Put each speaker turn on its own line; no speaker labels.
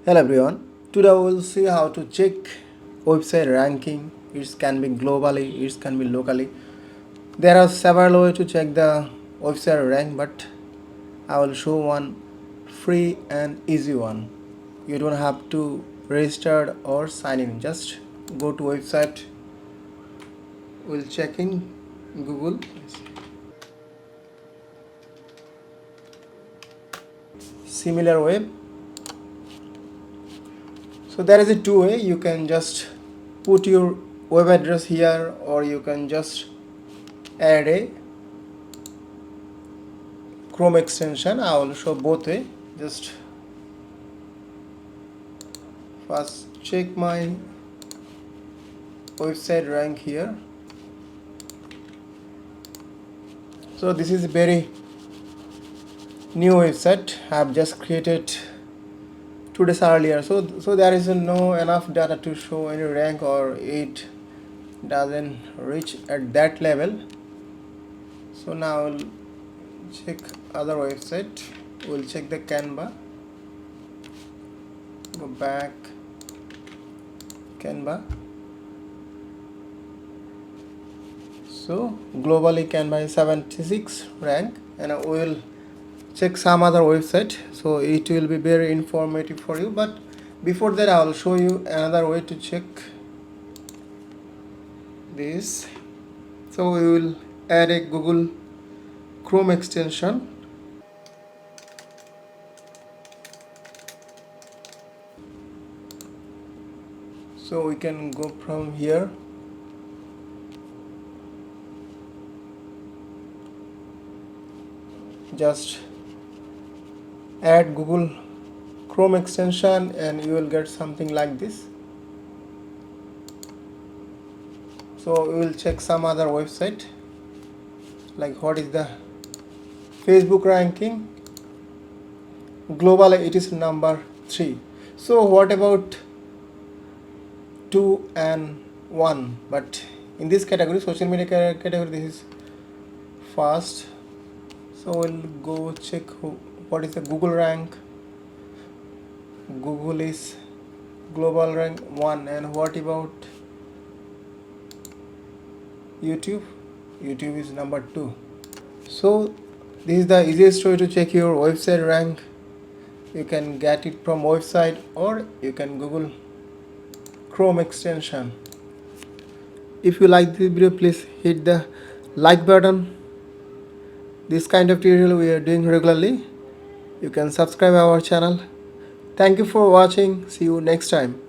Hello everyone. Today we will see how to check website ranking. It can be globally, it can be locally. There are several ways to check the website rank, but I will show one free and easy one. You don't have to register or sign in. Just go to website. We'll check in Google. Similar web. So there is a two way. You can just put your web address here, or you can just add a Chrome extension. I will show both way. Just first check my website rank here. So this is a very new website I have just created 2 days earlier. So there is no enough data to show any rank, or it doesn't reach at that level. So now I'll check other website. We'll check the Canva. Go back Canva. So globally Canva is 76 rank, and I will check some other website, so it will be very informative for you. But before that I will show you another way to check this. So we will add a Google Chrome extension. So we can go from here, just add Google Chrome extension, and you will get something like this. So we will check some other website, like what is the Facebook ranking. Global it is number 3. So what about 2 and 1? But in this category, social media category, this is first. So we'll go check what is the Google rank. Google is global rank 1. And what about YouTube? YouTube is number 2. So this is the easiest way to check your website rank. You can get it from website, or you can Google Chrome extension. If you like this video, please hit the like button. This kind of tutorial we are doing regularly. You can subscribe our channel. Thank you for watching. See you next time.